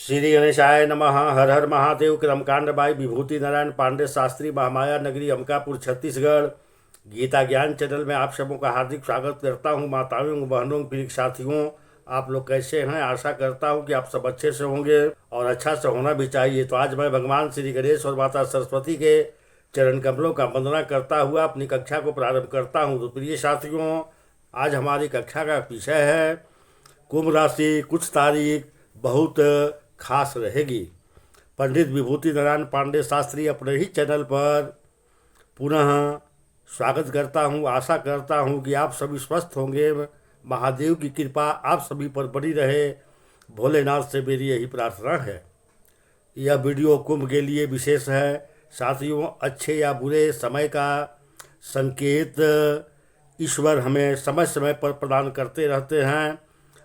श्री गणेशाय नमः। हर हर महादेव। क्रमकांड बाई विभूति नारायण पांडे शास्त्री, महामाया नगरी, अंबिकापुर, छत्तीसगढ़। गीता ज्ञान चैनल में आप सबों का हार्दिक स्वागत करता हूं। माताओं, बहनों, प्रिय साथियों, आप लोग कैसे हैं? आशा करता हूं कि आप सब अच्छे से होंगे और अच्छा से होना भी चाहिए। तो आज मैं भगवान श्री गणेश और माता सरस्वती के चरण कमलों का वंदना करता हुआ अपनी कक्षा को प्रारंभ करता हूं। तो प्रिय साथियों, आज हमारी कक्षा का विषय है कुंभ राशि। कुछ तारीख बहुत खास रहेगी। पंडित विभूति नारायण पांडे शास्त्री अपने ही चैनल पर पुनः स्वागत करता हूं। आशा करता हूं कि आप सभी स्वस्थ होंगे। महादेव की कृपा आप सभी पर बनी रहे, भोलेनाथ से मेरी यही प्रार्थना है। यह वीडियो कुंभ के लिए विशेष है। साथियों, अच्छे या बुरे समय का संकेत ईश्वर हमें समय समय पर प्रदान करते रहते हैं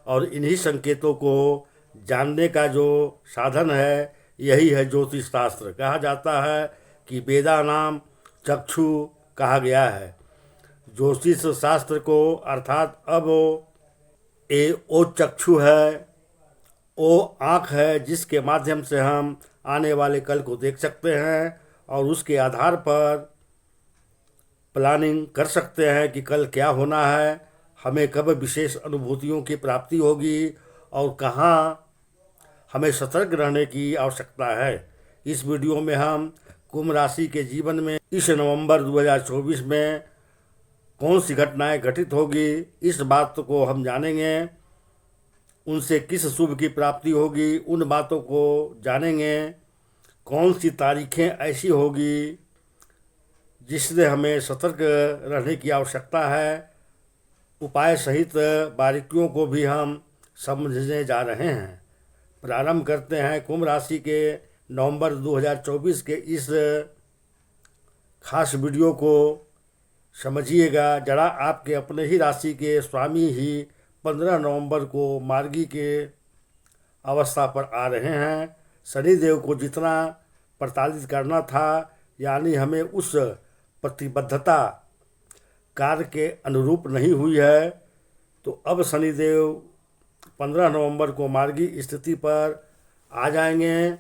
और इन्हीं संकेतों को जानने का जो साधन है यही है ज्योतिष शास्त्र। कहा जाता है कि वेदा नाम चक्षु कहा गया है ज्योतिष शास्त्र को, अर्थात अब ओ चक्षु है, ओ आँख है जिसके माध्यम से हम आने वाले कल को देख सकते हैं और उसके आधार पर प्लानिंग कर सकते हैं कि कल क्या होना है, हमें कब विशेष अनुभूतियों की प्राप्ति होगी और कहाँ हमें सतर्क रहने की आवश्यकता है। इस वीडियो में हम कुंभ राशि के जीवन में इस नवंबर 2024 में कौन सी घटनाएं घटित होगी, इस बात को हम जानेंगे। उनसे किस शुभ की प्राप्ति होगी, उन बातों को जानेंगे। कौन सी तारीखें ऐसी होगी जिससे हमें सतर्क रहने की आवश्यकता है। उपाय सहित बारीकियों को भी हम समझने जा रहे हैं। प्रारंभ करते हैं कुंभ राशि के नवंबर 2024 के इस खास वीडियो को। समझिएगा जरा, आपके अपने ही राशि के स्वामी ही 15 नवंबर को मार्गी के अवस्था पर आ रहे हैं। शनिदेव को जितना प्रताड़ित करना था, यानी हमें उस प्रतिबद्धता कार्य के अनुरूप नहीं हुई है, तो अब शनिदेव 15 नवंबर को मार्गी स्थिति पर आ जाएंगे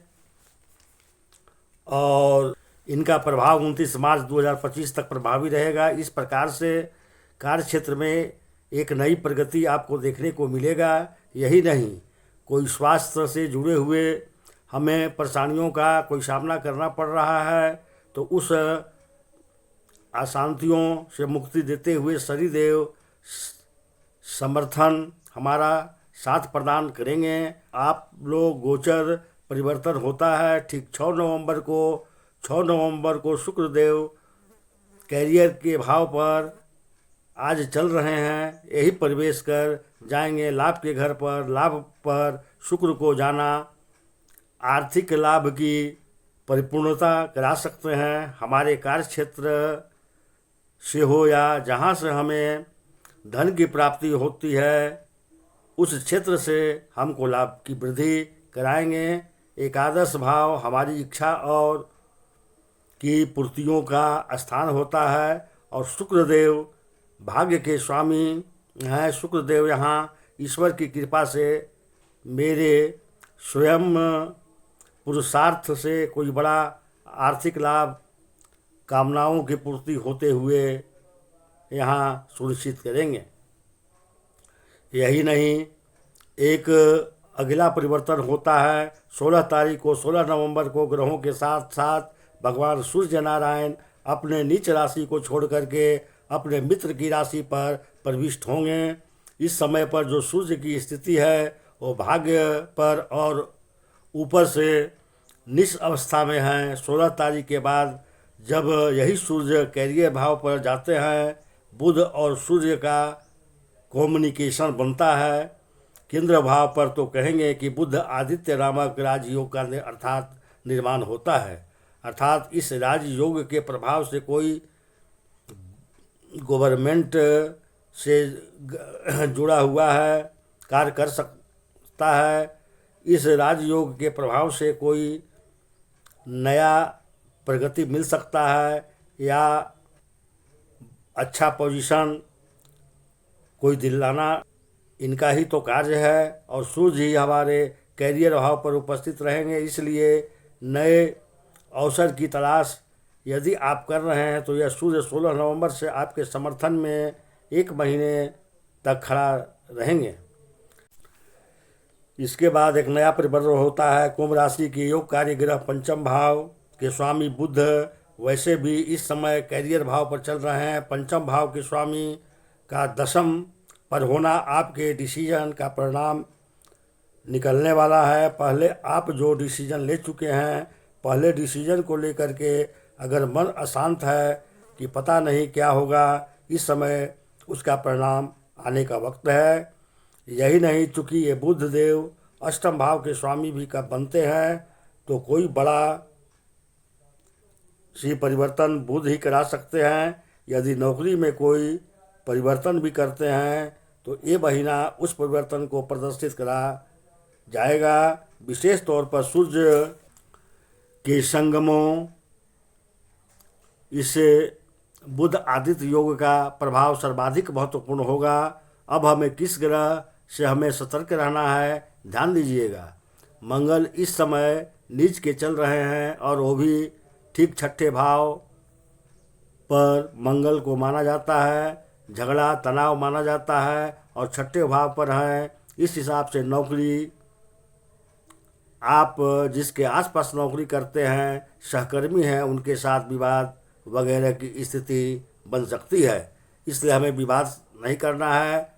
और इनका प्रभाव 29 मार्च 2025 तक प्रभावी रहेगा। इस प्रकार से कार्य क्षेत्र में एक नई प्रगति आपको देखने को मिलेगा। यही नहीं, कोई स्वास्थ्य से जुड़े हुए हमें परेशानियों का कोई सामना करना पड़ रहा है, तो उस अशांतियों से मुक्ति देते हुए शनिदेव समर्थन हमारा साथ प्रदान करेंगे। आप लोग गोचर परिवर्तन होता है ठीक 6 नवंबर को शुक्रदेव कैरियर के भाव पर आज चल रहे हैं। यही प्रवेश कर जाएंगे लाभ के घर पर। लाभ पर शुक्र को जाना आर्थिक लाभ की परिपूर्णता करा सकते हैं। हमारे कार्य क्षेत्र से हो या जहाँ से हमें धन की प्राप्ति होती है, उस क्षेत्र से हमको लाभ की वृद्धि कराएंगे। एकादश भाव हमारी इच्छा और की पूर्तियों का स्थान होता है और शुक्रदेव भाग्य के स्वामी हैं। शुक्रदेव यहाँ ईश्वर की कृपा से मेरे स्वयं पुरुषार्थ से कोई बड़ा आर्थिक लाभ, कामनाओं की पूर्ति होते हुए यहाँ सुनिश्चित करेंगे। यही नहीं, एक अगला परिवर्तन होता है 16 नवंबर को ग्रहों के साथ साथ भगवान सूर्य नारायण अपने नीच राशि को छोड़ करके अपने मित्र की राशि पर प्रविष्ट होंगे। इस समय पर जो सूर्य की स्थिति है वो भाग्य पर और ऊपर से निस अवस्था में है। 16 तारीख के बाद जब यही सूर्य कैरियर भाव पर जाते हैं, बुध और सूर्य का कम्युनिकेशन बनता है। केंद्र भाव पर तो कहेंगे कि बुध आदित्य नामक राजयोग का अर्थात निर्माण होता है। अर्थात इस राजयोग के प्रभाव से कोई गवर्नमेंट से जुड़ा हुआ है, कार्य कर सकता है। इस राजयोग के प्रभाव से कोई नया प्रगति मिल सकता है या अच्छा पोजीशन कोई दिलाना इनका ही तो कार्य है। और सूर्य ही हमारे कैरियर भाव पर उपस्थित रहेंगे, इसलिए नए अवसर की तलाश यदि आप कर रहे हैं तो यह सूर्य 16 नवंबर से आपके समर्थन में 1 महीने तक खड़ा रहेंगे। इसके बाद एक नया परिवर्तन होता है। कुंभ राशि के योगकारी ग्रह पंचम भाव के स्वामी बुध वैसे भी इस समय कैरियर भाव पर चल रहे हैं। पंचम भाव के स्वामी का दशम पर होना आपके डिसीजन का परिणाम निकलने वाला है। पहले आप जो डिसीजन ले चुके हैं, पहले डिसीजन को लेकर के अगर मन अशांत है कि पता नहीं क्या होगा, इस समय उसका परिणाम आने का वक्त है। यही नहीं, चूँकि ये बुध देव अष्टम भाव के स्वामी भी कब बनते हैं, तो कोई बड़ा सी परिवर्तन बुध ही करा सकते हैं। यदि नौकरी में कोई परिवर्तन भी करते हैं तो ये महीना उस परिवर्तन को प्रदर्शित करा जाएगा। विशेष तौर पर सूर्य के संगमों, इससे बुध आदित्य योग का प्रभाव सर्वाधिक महत्वपूर्ण होगा। अब हमें किस ग्रह से हमें सतर्क रहना है, ध्यान दीजिएगा। मंगल इस समय नीच के चल रहे हैं और वो भी ठीक छठे भाव पर मंगल को माना जाता है, झगड़ा तनाव माना जाता है और छठे भाव पर है। इस हिसाब से नौकरी, आप जिसके आसपास नौकरी करते हैं, सहकर्मी हैं, उनके साथ विवाद वगैरह की स्थिति बन सकती है। इसलिए हमें विवाद नहीं करना है,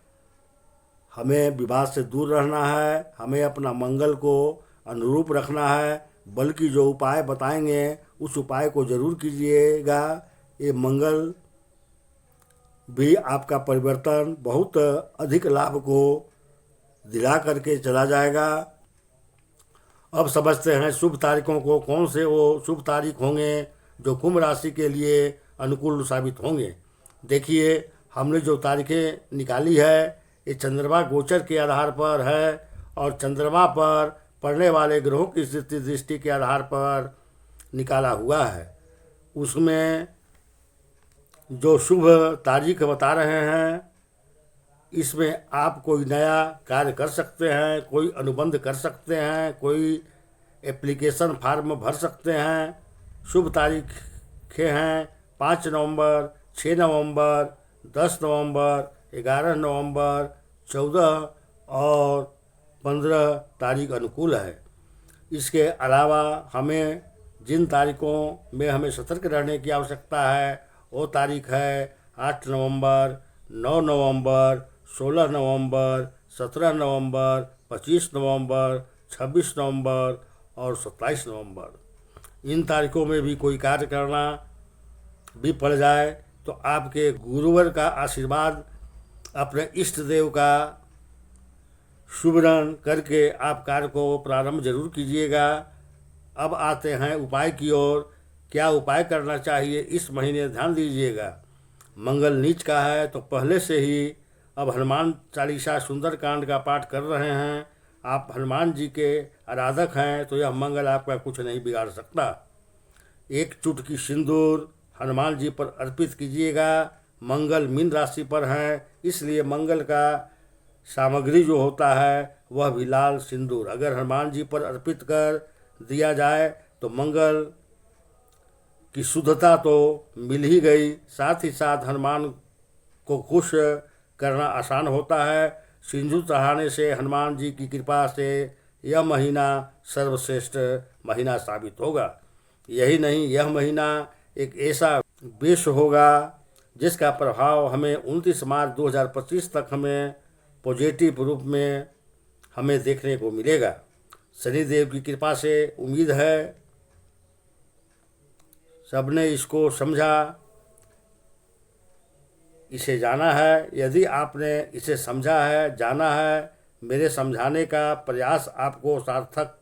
हमें विवाद से दूर रहना है, हमें अपना मंगल को अनुरूप रखना है। बल्कि जो उपाय बताएंगे उस उपाय को जरूर कीजिएगा। ये मंगल भी आपका परिवर्तन बहुत अधिक लाभ को दिला करके चला जाएगा। अब समझते हैं शुभ तारीखों को, कौन से वो शुभ तारीख होंगे जो कुंभ राशि के लिए अनुकूल साबित होंगे। देखिए, हमने जो तारीखें निकाली है ये चंद्रमा गोचर के आधार पर है और चंद्रमा पर पड़ने वाले ग्रहों की स्थिति दृष्टि के आधार पर निकाला हुआ है। उसमें जो शुभ तारीख बता रहे हैं, इसमें आप कोई नया कार्य कर सकते हैं, कोई अनुबंध कर सकते हैं, कोई एप्लीकेशन फॉर्म भर सकते हैं। शुभ तारीखें हैं 5 नवंबर, 6 नवंबर, 10 नवंबर, 11 नवंबर, 14 और 15 तारीख अनुकूल है। इसके अलावा हमें जिन तारीखों में हमें सतर्क रहने की आवश्यकता है वो तारीख है 8 नवंबर, 9 नवंबर, 16 नवंबर, 17 नवंबर, 25 नवंबर, 26 नवंबर और 27 नवंबर। इन तारीखों में भी कोई कार्य करना भी पड़ जाए तो आपके गुरुवर का आशीर्वाद, अपने इष्ट देव का सुमिरन करके आप कार्य को प्रारंभ जरूर कीजिएगा। अब आते हैं उपाय की ओर। क्या उपाय करना चाहिए इस महीने, ध्यान दीजिएगा। मंगल नीच का है तो पहले से ही अब हनुमान चालीसा सुंदरकांड का पाठ कर रहे हैं। आप हनुमान जी के आराधक हैं तो यह मंगल आपका कुछ नहीं बिगाड़ सकता। एक चुटकी सिंदूर हनुमान जी पर अर्पित कीजिएगा। मंगल मीन राशि पर है, इसलिए मंगल का सामग्री जो होता है वह भी लाल सिंदूर अगर हनुमान जी पर अर्पित कर दिया जाए तो मंगल की शुद्धता तो मिल ही गई, साथ ही साथ हनुमान को खुश करना आसान होता है। सिंदूर चढ़ाने से हनुमान जी की कृपा से यह महीना सर्वश्रेष्ठ महीना साबित होगा। यही नहीं, यह महीना एक ऐसा बेश होगा जिसका प्रभाव हमें 29 मार्च 2025 तक हमें पॉजिटिव रूप में हमें देखने को मिलेगा। शनिदेव की कृपा से उम्मीद है सबने इसको समझा, इसे जाना है। यदि आपने इसे समझा है, जाना है, मेरे समझाने का प्रयास आपको सार्थक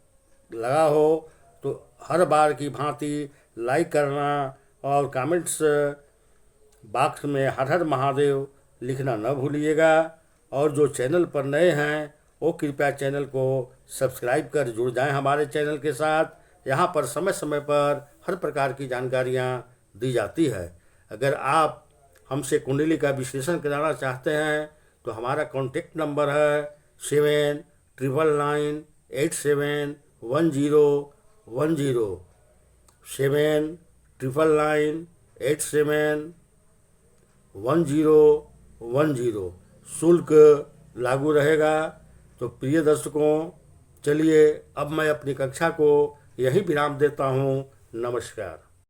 लगा हो तो हर बार की भांति लाइक करना और कमेंट्स बॉक्स में हर हर महादेव लिखना न भूलिएगा। और जो चैनल पर नए हैं वो कृपया चैनल को सब्सक्राइब कर जुड़ जाएं हमारे चैनल के साथ। यहाँ पर समय समय पर हर प्रकार की जानकारियाँ दी जाती है। अगर आप हमसे कुंडली का विश्लेषण कराना चाहते हैं तो हमारा कॉन्टेक्ट नंबर है 871010 799871010 शुल्क लागू रहेगा। तो प्रिय दर्शकों, चलिए अब मैं अपनी कक्षा को यहीं विराम देता हूँ। नमस्कार।